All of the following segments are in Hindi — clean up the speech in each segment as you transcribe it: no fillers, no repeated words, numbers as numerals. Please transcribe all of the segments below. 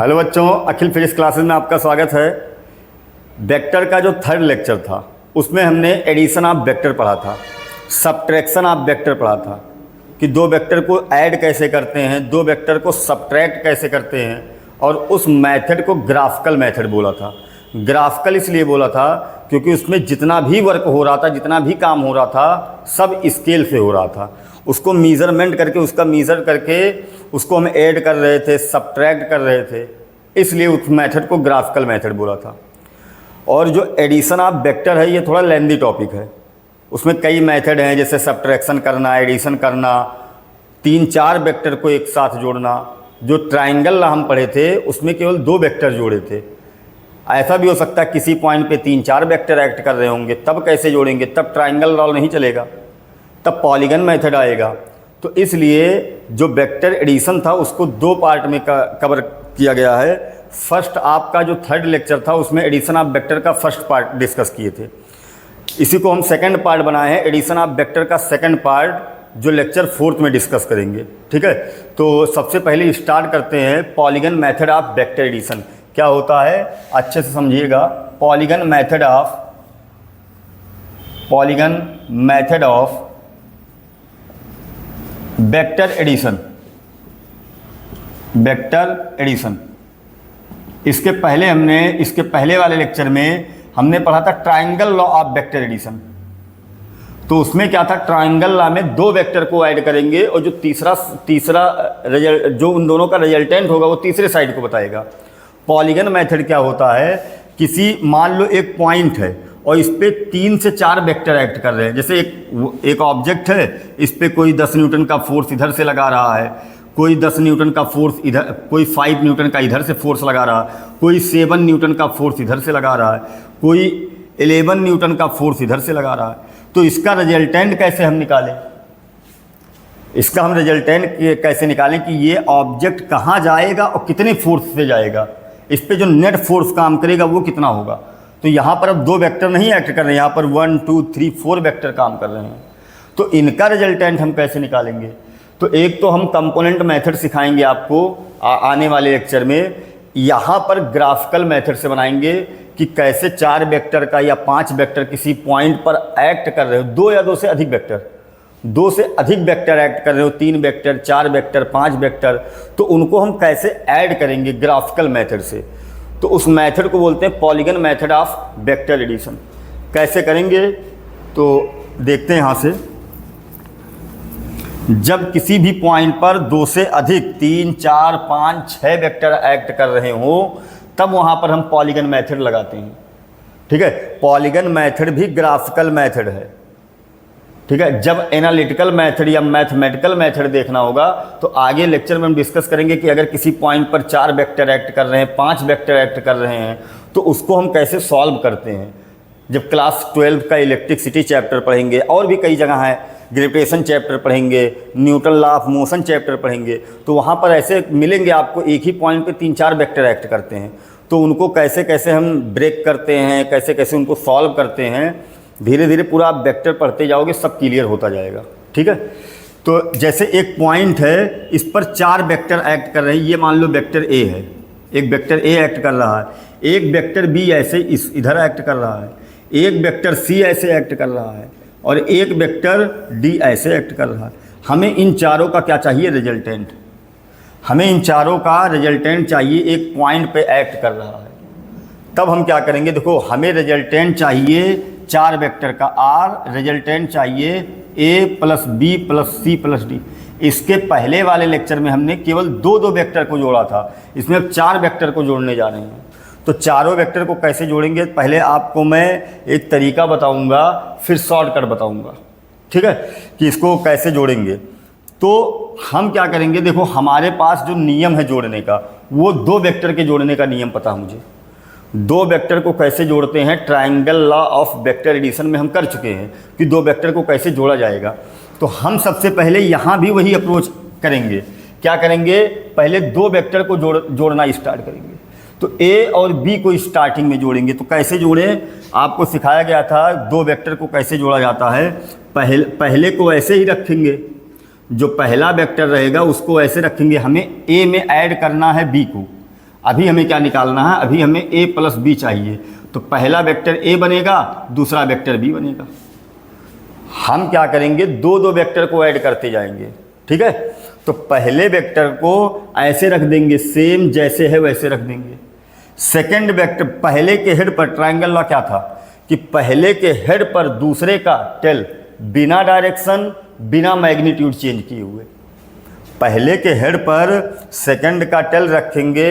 हेलो बच्चों, अखिल फिजिक्स क्लासेस में आपका स्वागत है। वेक्टर का जो थर्ड लेक्चर था उसमें हमने एडिशन ऑफ वेक्टर पढ़ा था, सब्ट्रैक्शन ऑफ वेक्टर पढ़ा था कि दो वेक्टर को ऐड कैसे करते हैं, दो वेक्टर को सब्ट्रैक्ट कैसे करते हैं, और उस मेथड को ग्राफिकल मेथड बोला था। ग्राफिकल इसलिए बोला था क्योंकि उसमें जितना भी वर्क हो रहा था, जितना भी काम हो रहा था, सब स्केल से हो रहा था। उसको मीज़रमेंट करके, उसका मीज़र करके उसको हम ऐड कर रहे थे, सब्ट्रैक्ट कर रहे थे, इसलिए उस मेथड को ग्राफिकल मेथड बोला था। और जो एडिशन ऑफ वेक्टर है ये थोड़ा लेंदी टॉपिक है, उसमें कई मेथड हैं, जैसे सब्ट्रैक्शन करना, एडिशन करना, 3-4 वेक्टर को एक साथ जोड़ना। जो ट्राइंगल हम पढ़े थे उसमें केवल 2 वेक्टर जोड़े थे। ऐसा भी हो सकता है किसी पॉइंट पे 3-4 वेक्टर एक्ट कर रहे होंगे, तब कैसे जोड़ेंगे? तब ट्राइंगल लॉ नहीं चलेगा, तब पॉलीगन मेथड आएगा। तो इसलिए जो वेक्टर एडिशन था उसको 2 पार्ट में कवर किया गया है। फर्स्ट आपका जो थर्ड लेक्चर था उसमें एडिशन ऑफ वेक्टर का फर्स्ट पार्ट डिस्कस किए थे, इसी को हम सेकंड पार्ट बनाए हैं। एडिशन ऑफ वेक्टर का सेकंड पार्ट जो लेक्चर 4th में डिस्कस करेंगे, ठीक है। तो सबसे पहले स्टार्ट करते हैं polygon method of vector addition. क्या होता है अच्छे से समझिएगा। Polygon method of vector addition, इसके पहले वाले लेक्चर में हमने पढ़ा था triangle law of vector addition. तो उसमें क्या था, ट्राइंगल लॉ में 2 वेक्टर को ऐड करेंगे और जो तीसरा रिजल्ट, जो उन दोनों का रिजल्टेंट होगा वो तीसरे साइड को बताएगा। पॉलीगन मेथड क्या होता है, किसी मान लो एक पॉइंट है और इस पे 3 से 4 वेक्टर एक्ट कर रहे हैं। जैसे एक ऑब्जेक्ट है, इस पे कोई 10 न्यूटन का फोर्स इधर से लगा रहा है, कोई 10 न्यूटन का फोर्स इधर, कोई 5 न्यूटन का इधर से फोर्स लगा रहा है, कोई 7 न्यूटन का फोर्स इधर से लगा रहा है, कोई 11 न्यूटन का फोर्स इधर से लगा रहा है। तो इसका रिजल्टेंट कैसे हम निकालें? इसका हम रिजल्टेंट कैसे निकालें कि ये ऑब्जेक्ट कहाँ जाएगा और कितने फोर्स से जाएगा, इस पे जो नेट फोर्स काम करेगा वो कितना होगा। तो यहाँ पर अब 2 वेक्टर नहीं एक्ट कर रहे हैं, यहाँ पर 1 2 3 4 वेक्टर काम कर रहे हैं। तो इनका रिजल्टेंट हम कैसे निकालेंगे? तो एक तो हम कंपोनेंट मेथड सिखाएंगे आपको आने वाले लेक्चर में। यहाँ पर ग्राफिकल मेथड से बनाएंगे कि कैसे 4 वेक्टर का या 5 वेक्टर किसी पॉइंट पर एक्ट कर रहे हो, 2 या 2 से अधिक वेक्टर, 2 से अधिक वेक्टर एक्ट कर रहे हो, 3 वेक्टर, 4 वेक्टर, 5 वेक्टर, तो उनको हम कैसे ऐड करेंगे ग्राफिकल मेथड से। तो उस मेथड को बोलते हैं polygon method of vector addition. कैसे करेंगे तो देखते हैं यहाँ से। जब किसी भी पॉइंट पर 2 से अधिक 3 4 5 6 वेक्टर एक्ट कर रहे हो तब वहाँ पर हम पॉलीगन मेथड लगाते हैं, ठीक है। पॉलीगन मेथड भी ग्राफिकल मेथड है, ठीक है। जब एनालिटिकल मेथड या मैथमेटिकल मेथड देखना होगा तो आगे लेक्चर में हम डिस्कस करेंगे कि अगर किसी पॉइंट पर 4 वेक्टर एक्ट कर रहे हैं, 5 वेक्टर एक्ट कर रहे हैं, तो उसको हम कैसे सॉल्व करते हैं। जब क्लास 12 का इलेक्ट्रिसिटी चैप्टर पढ़ेंगे, और भी कई जगह है, ग्रेविटेशन चैप्टर पढ़ेंगे, Newton law of motion chapter पढ़ेंगे, तो वहाँ पर ऐसे मिलेंगे आपको एक ही पॉइंट पे 3-4 वेक्टर एक्ट करते हैं। तो उनको कैसे कैसे हम ब्रेक करते हैं, कैसे कैसे उनको सॉल्व करते हैं, धीरे धीरे पूरा आप वेक्टर पढ़ते जाओगे, सब क्लियर होता जाएगा, ठीक है। तो जैसे एक पॉइंट है, इस पर 4 वेक्टर एक्ट कर रहे हैं, ये मान लो वेक्टर ए है, एक वेक्टर ए एक्ट कर रहा है, एक वेक्टर बी ऐसे इधर एक्ट कर रहा है, एक वेक्टर सी ऐसे एक्ट कर रहा है, और एक वेक्टर डी ऐसे एक्ट कर रहा है। हमें इन चारों का क्या चाहिए? रिजल्टेंट। हमें इन चारों का रिजल्टेंट चाहिए, एक पॉइंट पे एक्ट कर रहा है। तब हम क्या करेंगे, देखो हमें रिजल्टेंट चाहिए 4 वेक्टर का, आर रिजल्टेंट चाहिए A plus B plus C plus D. इसके पहले वाले लेक्चर में हमने केवल 2-2 वेक्टर को जोड़ा था, इसमें अब 4 वेक्टर को जोड़ने जा रहे हैं। तो चारों वेक्टर को कैसे जोड़ेंगे, पहले आपको मैं एक तरीका बताऊंगा, फिर शॉर्टकट बताऊंगा, ठीक है, कि इसको कैसे जोड़ेंगे। तो हम क्या करेंगे, देखो हमारे पास जो नियम है जोड़ने का, वो 2 वेक्टर के जोड़ने का नियम पता है मुझे। 2 वेक्टर को कैसे जोड़ते हैं, triangle law of vector addition में हम कर चुके हैं कि 2 वेक्टर को कैसे जोड़ा जाएगा। तो हम सबसे पहले यहाँ भी वही अप्रोच करेंगे। क्या करेंगे, पहले 2 वेक्टर को जोड़ना स्टार्ट करेंगे। तो ए और बी को स्टार्टिंग में जोड़ेंगे। तो कैसे जोड़ें, आपको सिखाया गया था 2 वेक्टर को कैसे जोड़ा जाता है। पहले को ऐसे ही रखेंगे, जो पहला वेक्टर रहेगा उसको ऐसे रखेंगे, हमें ए में ऐड करना है बी को, अभी हमें क्या निकालना है, अभी हमें a प्लस बी चाहिए। तो पहला वेक्टर a बनेगा, दूसरा वेक्टर b बनेगा। हम क्या करेंगे, दो दो वेक्टर को ऐड करते जाएंगे, ठीक है। तो पहले वेक्टर को ऐसे रख देंगे, सेम जैसे है वैसे रख देंगे। सेकंड वेक्टर, पहले के हेड पर ट्रायंगल लॉ क्या था कि पहले के हेड पर दूसरे का टेल बिना डायरेक्शन बिना मैग्नीट्यूड चेंज किए हुए, पहले के हेड पर सेकंड का टेल रखेंगे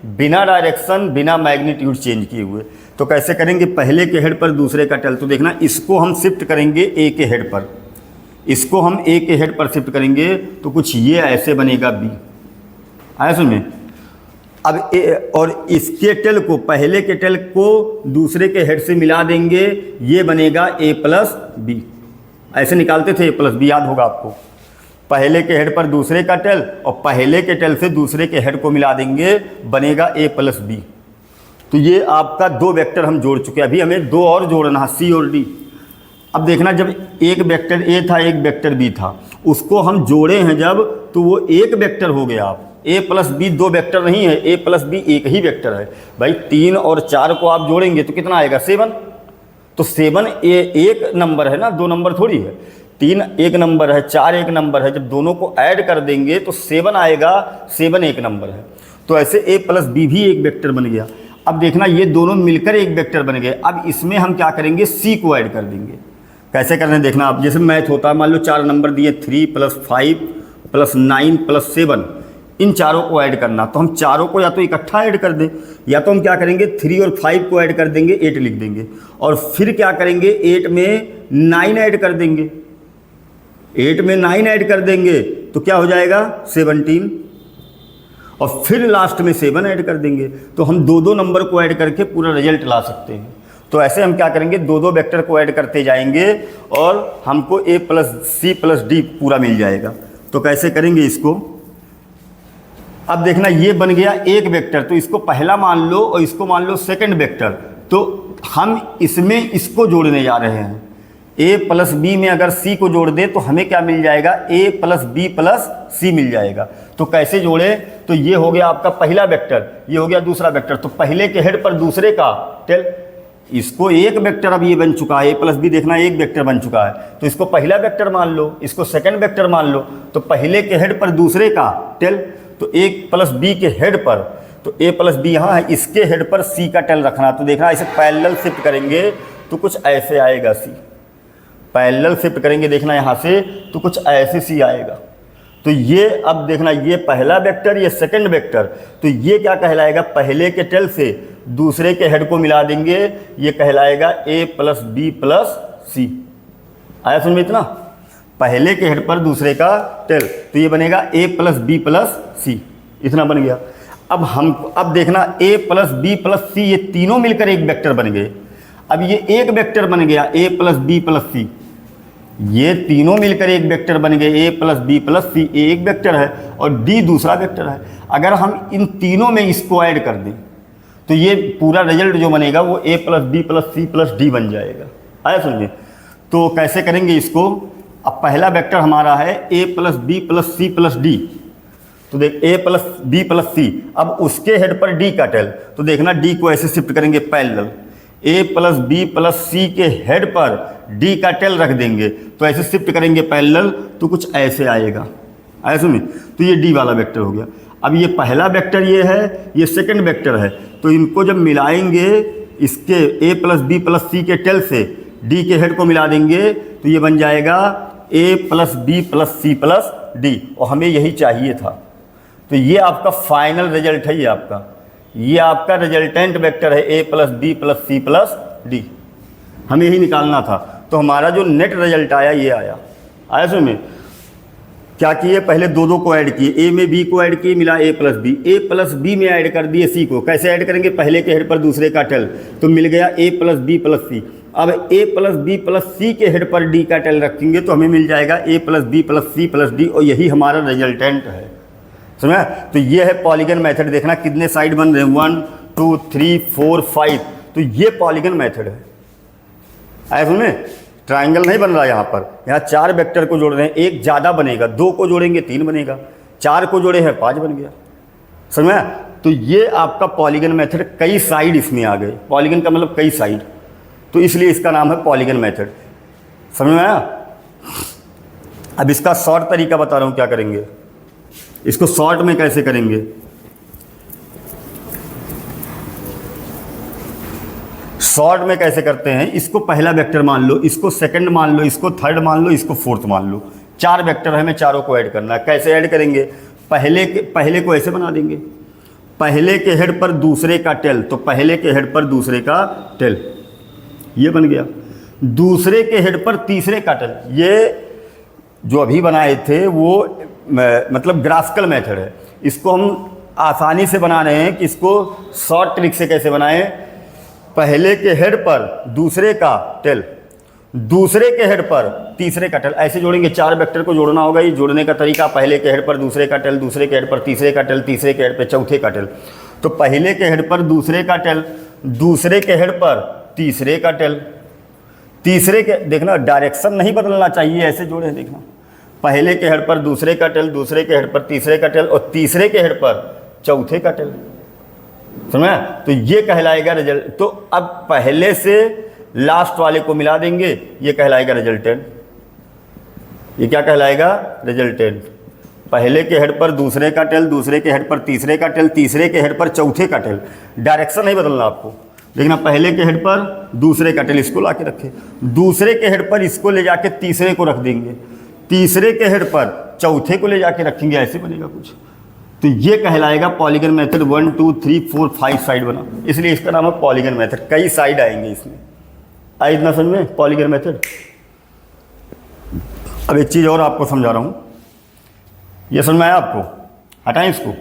बिना डायरेक्शन बिना मैग्नीट्यूड चेंज किए हुए। तो कैसे करेंगे, पहले के हेड पर दूसरे का टेल, तो देखना इसको हम शिफ्ट करेंगे ए के हेड पर, इसको हम ए के हेड पर शिफ्ट करेंगे तो कुछ ये ऐसे बनेगा बी, आया समझ में। अब ए और इसके टेल को, पहले के टेल को दूसरे के हेड से मिला देंगे, ये बनेगा ए प्लस बी। ऐसे निकालते थे ए प्लस बी, याद होगा आपको। पहले के हेड पर दूसरे का टेल और पहले के टेल से दूसरे के हेड को मिला देंगे, बनेगा ए प्लस बी। तो ये आपका दो वेक्टर हम जोड़ चुके हैं। अभी हमें दो और जोड़ना है, सी और डी। अब देखना, जब एक वेक्टर ए था एक वेक्टर बी था, उसको हम जोड़े हैं जब, तो वो एक वेक्टर हो गया। आप ए प्लस बी दो वेक्टर नहीं है, ए प्लस बी एक ही वेक्टर है भाई। 3 और 4 को आप जोड़ेंगे तो कितना आएगा, 7। तो 7 एक नंबर है ना, 2 नंबर थोड़ी है। 3 एक नंबर है, 4 एक नंबर है। जब दोनों को ऐड कर देंगे तो 7 आएगा, 7 एक नंबर है। तो ऐसे ए प्लस बी भी एक वेक्टर बन गया। अब देखना, ये दोनों मिलकर एक वेक्टर बन गए। अब इसमें हम क्या करेंगे, सी को ऐड कर देंगे। कैसे करना है देखना आप, जैसे मैथ होता है, मान लो 4 नंबर दिए, 3 + 5 + 9 + 7, इन चारों को ऐड करना। तो हम चारों को या तो इकट्ठा ऐड कर दें, या तो हम क्या करेंगे 3 और 5 को ऐड कर देंगे, 8 लिख देंगे। और फिर क्या करेंगे, 8 में 9 ऐड कर देंगे, 8 में 9 ऐड कर देंगे तो क्या हो जाएगा 17, और फिर लास्ट में 7 ऐड कर देंगे। तो हम दो दो नंबर को ऐड करके पूरा रिजल्ट ला सकते हैं। तो ऐसे हम क्या करेंगे, दो दो वेक्टर को ऐड करते जाएंगे और हमको a + c + d पूरा मिल जाएगा। तो कैसे करेंगे इसको, अब देखना, ये बन गया एक वेक्टर, तो इसको पहला मान लो और इसको मान लो सेकंड वेक्टर। तो हम इसमें इसको जोड़ने जा रहे हैं। a + b में अगर c को जोड़ दें तो हमें क्या मिल जाएगा, a + b + c मिल जाएगा। तो कैसे जोड़े, तो ये हो गया आपका पहला वेक्टर, ये हो गया दूसरा वेक्टर। तो पहले के हेड पर दूसरे का टेल, इसको एक वेक्टर अब ये बन चुका है, a + b देखना एक वेक्टर बन चुका है। तो इसको पहला वेक्टर मान लो, इसको सेकंड वेक्टर मान लो। तो पहले के हेड पर दूसरे का टेल, तो a + b के हेड पर, तो a + b यहाँ है, इसके हेड पर c का टेल रखना। तो देखना ऐसे पैरेलल शिफ्ट करेंगे तो कुछ ऐसे आएगा c, पैरेलल शिफ्ट करेंगे देखना यहाँ से तो कुछ ऐसे c आएगा। तो ये अब देखना, ये पहला वेक्टर, ये सेकंड वेक्टर, तो ये क्या कहलाएगा, पहले के टेल से दूसरे के हेड को मिला देंगे, ये कहलाएगा a + b + c। आया समझ में इतना, पहले के हेड पर दूसरे का टेल, तो ये बनेगा a + b + c, इतना बन गया। अब देखना, a + b + c, ये तीनों मिलकर एक वेक्टर बन गए। अब ये एक वेक्टर बन गया a + b + c, ये तीनों मिलकर एक वेक्टर बन गए, a + b + c, a एक वेक्टर है और d दूसरा वेक्टर है। अगर हम इन तीनों में इसको ऐड कर दें तो ये पूरा रिजल्ट जो बनेगा वो a + b + c + d बन जाएगा। आया समझे। तो कैसे करेंगे इसको, अब पहला वेक्टर हमारा है a + b + c + d। तो देख a + b + c, अब उसके हेड पर d का टेल, तो देखना d को ऐसे शिफ्ट करेंगे पैरेलल, a + b + c के हेड पर d का टेल रख देंगे, तो ऐसे शिफ्ट करेंगे पैरेलल तो कुछ ऐसे आएगा। आया समझ। तो ये d वाला वेक्टर हो गया। अब ये पहला वेक्टर ये है, ये सेकंड वेक्टर है, तो इनको जब मिलाएंगे, इसके a + b + c के टेल से d के हेड को मिला देंगे तो ये बन जाएगा a + b + c + d, और हमें यही चाहिए था। तो ये आपका फाइनल रिजल्ट है, ये आपका रिजल्टेंट वेक्टर है a + b + c + d, हमें यही निकालना था। तो हमारा जो नेट रिजल्ट आया ये आया। आया समझ में। क्या किए, पहले दो दो को ऐड किए, a में b को ऐड किए, मिला a + b, a + b में ऐड कर दिए c को। कैसे ऐड करेंगे, पहले के हेड पर दूसरे का टेल, तो मिल गया a + b + c। अब a + b + c के हेड पर d का टेल रखेंगे तो हमें मिल जाएगा a + b + c + d, और यही हमारा रिजल्टेंट है। समझा। तो ये है पॉलीगन मेथड। देखना कितने साइड बन रहे हैं, 1 2 3 4 5, तो ये पॉलीगन मेथड है। आया समझ में। ट्रायंगल नहीं बन रहा यहाँ पर, यहाँ 4 वेक्टर को जोड़ रहे हैं, एक ज़्यादा बनेगा, 2 को जोड़ेंगे 3 बनेगा, 4 को जोड़े हैं 5 बन गया। समझ में। तो ये आपका पॉलीगन मेथड, कई साइड इसमें आ गए, पॉलीगन का मतलब कई साइड, तो इसलिए इसका नाम है पॉलीगन मेथड। समझ में आया? अब इसका शॉर्ट तरीका बता रहा हूँ क्या करेंगे, इसको शॉर्ट में कैसे करेंगे। शॉर्ट में कैसे करते हैं, इसको पहला वेक्टर मान लो, इसको सेकंड मान लो, इसको थर्ड मान लो, इसको फोर्थ मान लो। 4 वेक्टर है, हमें चारों को ऐड करना है। कैसे ऐड करेंगे? पहले को ऐसे बना देंगे, पहले के हेड पर दूसरे का टेल, तो पहले के हेड पर दूसरे का टेल, ये बन गया। दूसरे के हेड पर तीसरे का टेल, ये जो अभी बनाए थे वो मतलब ग्राफिकल मेथड है। इसको हम आसानी से बना रहे हैं कि इसको शॉर्ट ट्रिक से कैसे बनाएं। पहले के हेड पर दूसरे का टेल, दूसरे के हेड पर तीसरे का टेल, ऐसे जोड़ेंगे। 4 वेक्टर को जोड़ना होगा। ये जोड़ने का तरीका, पहले के हेड पर दूसरे का टेल, दूसरे के हेड पर तीसरे का टेल, तीसरे के हेड पर चौथे का टेल। तो पहले के हेड पर दूसरे का टेल, दूसरे के हेड पर तीसरे का टेल, तीसरे के, देखना डायरेक्शन नहीं बदलना चाहिए, ऐसे जोड़े देखना। पहले के हेड पर दूसरे का टेल, दूसरे के हेड पर तीसरे का टेल और तीसरे के हेड पर चौथे का टेल। समझा? तो ये कहलाएगा रिजल्ट। तो अब पहले से लास्ट वाले को मिला देंगे, ये कहलाएगा रिजल्टेंट। ये क्या कहलाएगा? रिजल्टेंट। पहले के हेड पर दूसरे का टेल, दूसरे के हेड पर तीसरे का टेल, तीसरे के हेड पर चौथे का टेल। डायरेक्शन नहीं बदलना आपको, देखना पहले के हेड पर दूसरे का टेल, इसको ला के रखे, दूसरे के हेड पर इसको ले जाके तीसरे को रख देंगे, तीसरे के हेड पर चौथे को ले जाके रखेंगे, ऐसे बनेगा कुछ। तो ये कहलाएगा पॉलीगन मेथड। 1 2 3 4 5 साइड बना, इसलिए इसका नाम है पॉलीगन मेथड। कई साइड आएंगे इसमें। आई इतना समझ में पॉलीगन मेथड। अब एक चीज़ और आपको समझा रहा हूँ, ये समझ में आया आपको? हटाएं इसको।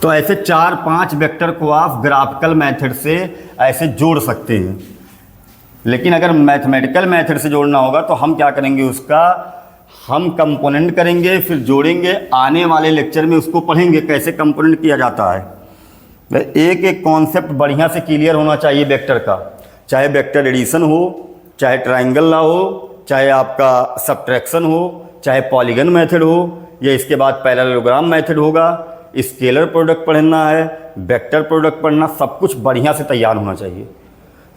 तो ऐसे 4-5 वेक्टर को आप ग्राफिकल मेथड से ऐसे जोड़ सकते हैं, लेकिन अगर मैथमेटिकल मेथड से जोड़ना होगा तो हम क्या करेंगे, उसका हम कंपोनेंट करेंगे, फिर जोड़ेंगे। आने वाले लेक्चर में उसको पढ़ेंगे कैसे कंपोनेंट किया जाता है। एक एक कॉन्सेप्ट बढ़िया से क्लियर होना चाहिए वेक्टर का, चाहे वेक्टर एडिशन हो, चाहे ट्राइंगल ला हो, चाहे आपका सब्ट्रैक्शन हो, चाहे पॉलीगन मेथड हो, या इसके बाद पैरेललोग्राम मेथड होगा, स्केलर प्रोडक्ट पढ़ना है, वेक्टर प्रोडक्ट पढ़ना, सब कुछ बढ़िया से तैयार होना चाहिए।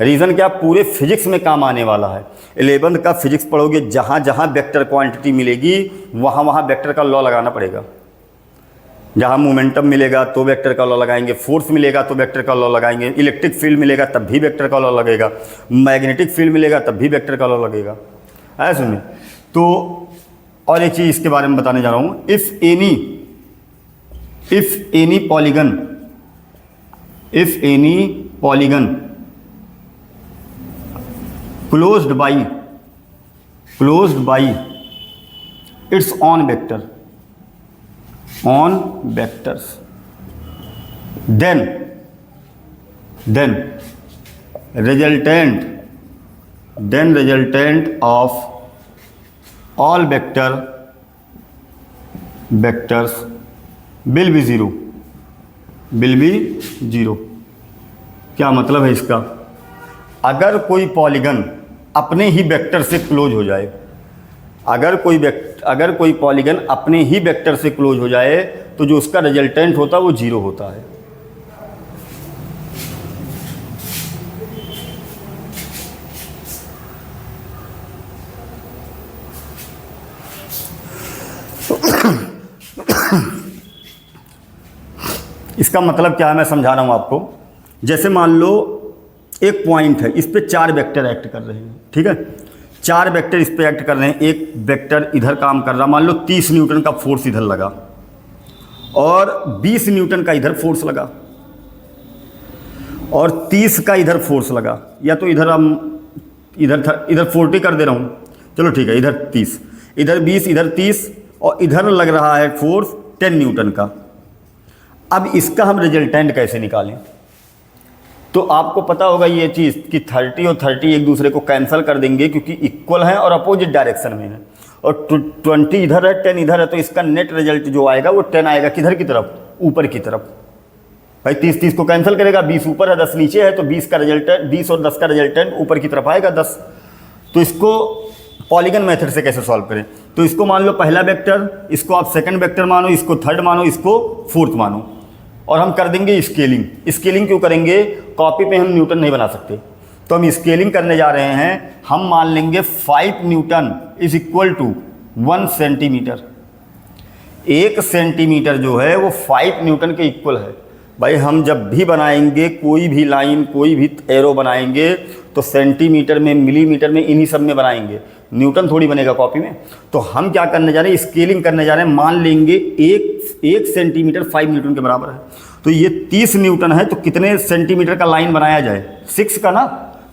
रीज़न क्या, पूरे फिजिक्स में काम आने वाला है। 11th का फिजिक्स पढ़ोगे, जहाँ जहाँ वेक्टर क्वांटिटी मिलेगी वहाँ वहाँ वेक्टर का लॉ लगाना पड़ेगा। जहाँ मोमेंटम मिलेगा तो वेक्टर का लॉ लगाएंगे, फोर्स मिलेगा तो वेक्टर का लॉ लगाएंगे, इलेक्ट्रिक फील्ड मिलेगा तब भी वेक्टर का लॉ लगेगा, मैग्नेटिक फील्ड मिलेगा तब भी वेक्टर का लॉ लगेगा। है सुनिए। तो और एक चीज़ इसके बारे में बताने जा रहा हूँ। If any polygon closed by its own vectors, then resultant of all vectors will be zero। क्या मतलब है इसका? अगर कोई पॉलीगन अपने ही वेक्टर से क्लोज हो जाए, अगर कोई पॉलीगन अपने ही वेक्टर से क्लोज हो जाए तो जो उसका रिजल्टेंट होता है वो 0 होता है। इसका मतलब क्या है, मैं समझा रहा हूँ आपको। जैसे मान लो एक पॉइंट है, इस पे 4 वेक्टर एक्ट कर रहे हैं, ठीक है? 4 वेक्टर इस पे एक्ट कर रहे हैं। एक वेक्टर इधर काम कर रहा, मान लो 30 न्यूटन का फोर्स इधर लगा और 20 न्यूटन का इधर फोर्स लगा और 30 का इधर फोर्स लगा, या तो इधर हम इधर 40 कर दे रहा हूँ, चलो ठीक है, इधर 30, इधर 20, इधर 30 और इधर लग रहा है फोर्स 10 न्यूटन का। अब इसका हम रिजल्टेंट कैसे निकालें? तो आपको पता होगा ये चीज़ कि 30 और 30 एक दूसरे को कैंसिल कर देंगे क्योंकि इक्वल है और अपोजिट डायरेक्शन में है, और 20 इधर है, 10 इधर है, तो इसका नेट रिजल्ट जो आएगा वो 10 आएगा। किधर की तरफ? ऊपर की तरफ। भाई 30 को कैंसिल करेगा, 20 ऊपर है 10 नीचे है, तो 20 का रिजल्टेंट, 20 और 10 का रिजल्टेंट ऊपर की तरफ आएगा 10। तो इसको पॉलीगन मेथड से कैसे सॉल्व करें, तो इसको मान लो पहला वेक्टर, इसको आप सेकंड वेक्टर मानो, इसको थर्ड मानो, इसको फोर्थ मानो, और हम कर देंगे स्केलिंग। स्केलिंग क्यों करेंगे, कॉपी पे हम न्यूटन नहीं बना सकते, तो हम स्केलिंग करने जा रहे हैं। हम मान लेंगे 5 newton is equal to 1 centimetre. 1 centimetre जो है वो 5 न्यूटन के इक्वल है। भाई हम जब भी बनाएंगे कोई भी लाइन, कोई भी एरो बनाएंगे तो सेंटीमीटर में, मिलीमीटर में, इन्हीं सब में बनाएंगे, न्यूटन थोड़ी बनेगा कॉपी में। तो हम क्या करने जा रहे हैं, स्केलिंग करने जा रहे हैं। मान लेंगे एक सेंटीमीटर 5 न्यूटन के बराबर है, तो ये 30 न्यूटन है, तो कितने सेंटीमीटर का लाइन बनाया जाए, 6 का ना,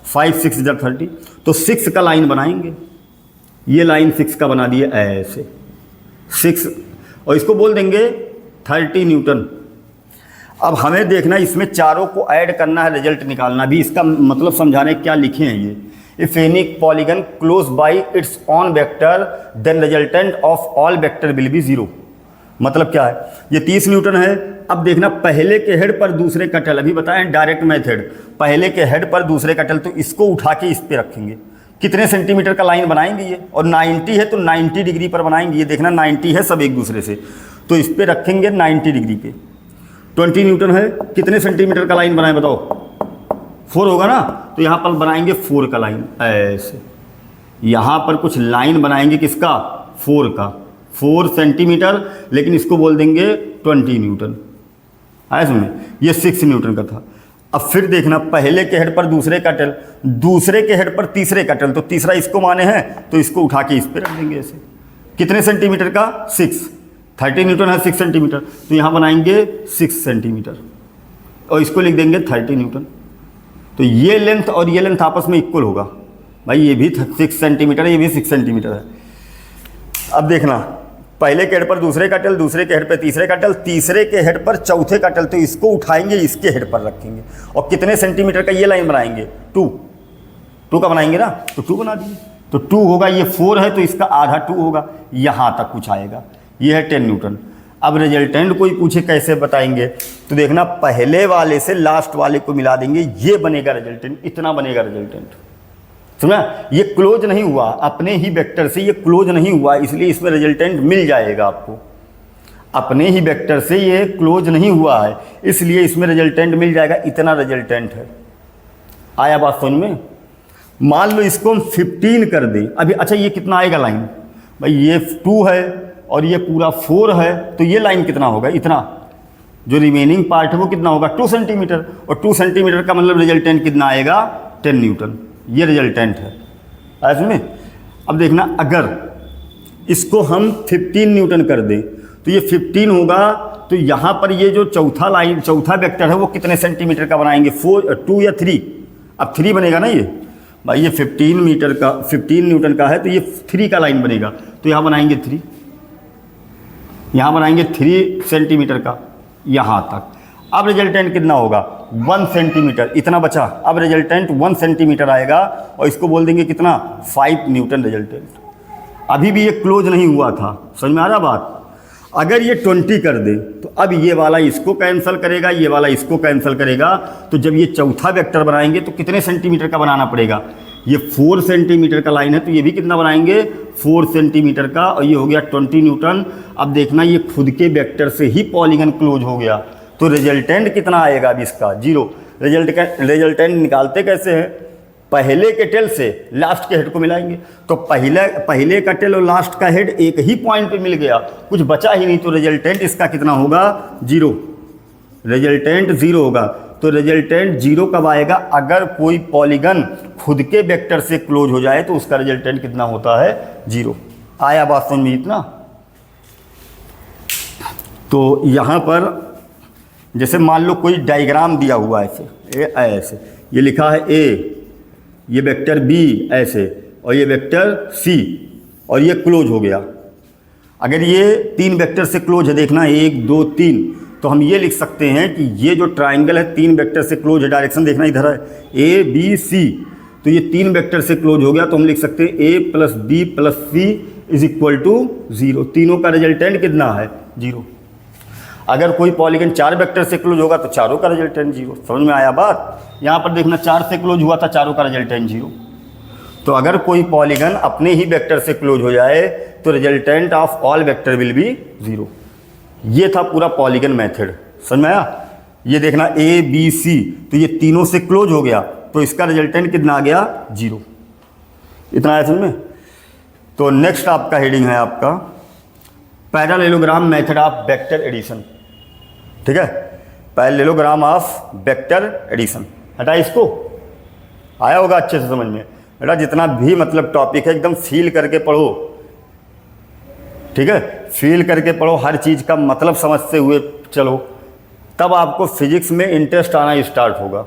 5 6 = 30, तो 6 का लाइन बनाएंगे। ये लाइन 6 का बना दिए ऐसे 6, और इसको बोल देंगे 30 न्यूटन। अब हमें देखना इसमें चारों को ऐड करना है, रिजल्ट निकालना भी। इसका मतलब समझाने क्या लिखे हैं ये, if any polygon close by its own vector then resultant of all vector will be 0। मतलब क्या है, ये 30 न्यूटन है। अब देखना पहले के हेड पर दूसरे का टल, अभी बताएं डायरेक्ट मेथड, पहले के हेड पर दूसरे का टल, तो इसको उठा के इस पे रखेंगे, कितने सेंटीमीटर का लाइन बनाएंगे ये, और 90 है तो 90 डिग्री पर बनाएंगे। ये देखना 90 है सब एक दूसरे से, तो इस पे रखेंगे 90 डिग्री पे। 20 न्यूटन है, कितने सेंटीमीटर का लाइन बनाए बताओ, 4 होगा ना, तो यहाँ पर बनाएंगे 4 का लाइन ऐसे। यहाँ पर कुछ लाइन बनाएंगे किसका, 4 का, 4 सेंटीमीटर, लेकिन इसको बोल देंगे 20 न्यूटन। आया समझ, ये 6 न्यूटन का था। अब फिर देखना पहले के हेड पर दूसरे का टल, दूसरे के हेड पर तीसरे का टल, तो तीसरा इसको माने हैं, तो इसको उठा के इस पे रख देंगे ऐसे। कितने सेंटीमीटर का, 6, 30 न्यूटन है 6 सेंटीमीटर, तो यहाँ बनाएंगे 6 सेंटीमीटर, और इसको लिख देंगे 30 न्यूटन। तो ये लेंथ और ये लेंथ आपस में इक्वल होगा। भाई ये भी 6 सेंटीमीटर है, ये भी 6 सेंटीमीटर है। अब देखना पहले के हेड पर दूसरे का टल, दूसरे के हेड पर तीसरे का टल, तीसरे के हेड पर चौथे का टल, तो इसको उठाएंगे इसके हेड पर रखेंगे, और कितने सेंटीमीटर का ये लाइन बनाएंगे, 2 का बनाएंगे ना, तो 2 बना दिए, तो 2 होगा। ये 4 है तो इसका आधा 2 होगा, यहाँ तक कुछ आएगा। ये है 10 न्यूटन। अब रिजल्टेंट कोई पूछे कैसे बताएंगे, तो देखना पहले वाले से लास्ट वाले को मिला देंगे, ये बनेगा रिजल्टेंट, इतना बनेगा रिजल्टेंट। सुना, ये क्लोज नहीं हुआ, अपने ही वेक्टर से ये क्लोज नहीं हुआ, इसलिए इसमें रिजल्टेंट मिल जाएगा आपको। अपने ही वेक्टर से ये क्लोज नहीं हुआ है, इसलिए इसमें रिजल्टेंट मिल जाएगा, इतना रिजल्टेंट है। आया बात समझ में। मान लो इसको हम 15 कर दें अभी, अच्छा ये कितना आएगा लाइन, भाई ये 2 है और ये पूरा 4 है, तो ये लाइन कितना होगा, इतना, जो रिमेनिंग पार्ट है वो कितना होगा, 2 सेंटीमीटर, और 2 सेंटीमीटर का मतलब रिजल्टेंट कितना आएगा, 10 न्यूटन। ये रिजल्टेंट है ऐसे। अब देखना अगर इसको हम 15 न्यूटन कर दें तो ये 15 होगा, तो यहाँ पर ये जो चौथा लाइन, चौथा वेक्टर है वो कितने सेंटीमीटर का बनाएंगे, 2 या 3, अब 3 बनेगा ना ये, भाई ये 15 न्यूटन का है, तो ये 3 का लाइन बनेगा, तो यहाँ बनाएंगे 3, यहाँ बनाएंगे 3 सेंटीमीटर का यहाँ तक। अब रिजल्टेंट कितना होगा, 1 सेंटीमीटर, इतना बचा। अब रिजल्टेंट 1 सेंटीमीटर आएगा, और इसको बोल देंगे कितना, 5 न्यूटन रिजल्टेंट। अभी भी ये क्लोज नहीं हुआ था, समझ में आ रहा बात। अगर ये 20 कर दे तो अब ये वाला इसको कैंसिल करेगा, ये वाला इसको कैंसिल करेगा, तो जब ये चौथा वेक्टर बनाएंगे तो कितने सेंटीमीटर का बनाना पड़ेगा, ये 4 सेंटीमीटर का लाइन है, तो ये भी कितना बनाएंगे, 4 सेंटीमीटर का, और ये हो गया 20 न्यूटन। अब देखना ये खुद के वेक्टर से ही पॉलीगन क्लोज हो गया, तो रिजल्टेंट कितना आएगा अब इसका, 0। रिजल्टेंट निकालते कैसे हैं, पहले के टेल से लास्ट के हेड को मिलाएंगे, तो पहले का टेल और लास्ट का हेड एक ही पॉइंट पे मिल गया, कुछ बचा ही नहीं, तो रिजल्टेंट इसका कितना होगा, 0। रिजल्टेंट 0 होगा। तो रिजल्टेंट 0 कब आएगा, अगर कोई पॉलीगन खुद के वेक्टर से क्लोज हो जाए तो उसका रिजल्टेंट कितना होता है, 0। आया बात समझ में इतना। तो यहाँ पर जैसे मान लो कोई डायग्राम दिया हुआ है ऐसे, ये लिखा है A, ये वेक्टर B ऐसे, और ये वेक्टर C, और ये क्लोज हो गया। अगर ये 3 वेक्टर से क्लोज है, देखना 1 2 3, तो हम ये लिख सकते हैं कि ये जो ट्राइंगल है 3 वेक्टर से क्लोज है, डायरेक्शन देखना इधर है A B C, तो ये 3 वेक्टर से क्लोज हो गया, तो हम लिख सकते हैं A + B + C = 0। तीनों का रिजल्टेंट कितना है, 0। अगर कोई पॉलीगन 4 वेक्टर से क्लोज होगा तो चारों का रिजल्टेंट 0। समझ में आया बात। यहाँ पर देखना 4 से क्लोज हुआ था, चारों का रिजल्टेंट 0। तो अगर कोई पॉलीगन अपने ही वेक्टर से क्लोज हो जाए तो resultant of all vector will be 0। ये था पूरा पॉलीगन मेथड, समझ में आया। ये देखना ए बी सी, तो ये तीनों से क्लोज हो गया तो इसका रिजल्टेंट कितना आ गया 0। इतना आया समझ में। तो नेक्स्ट आपका हेडिंग है आपका parallelogram method of vector addition. ठीक है, पैरेललोग्राम ऑफ वेक्टर एडिशन। हटा इसको, आया होगा अच्छे से समझ में। बेटा जितना भी मतलब टॉपिक है एकदम फील करके पढ़ो, ठीक है, फील करके पढ़ो, हर चीज़ का मतलब समझते हुए चलो, तब आपको फिजिक्स में इंटरेस्ट आना स्टार्ट होगा।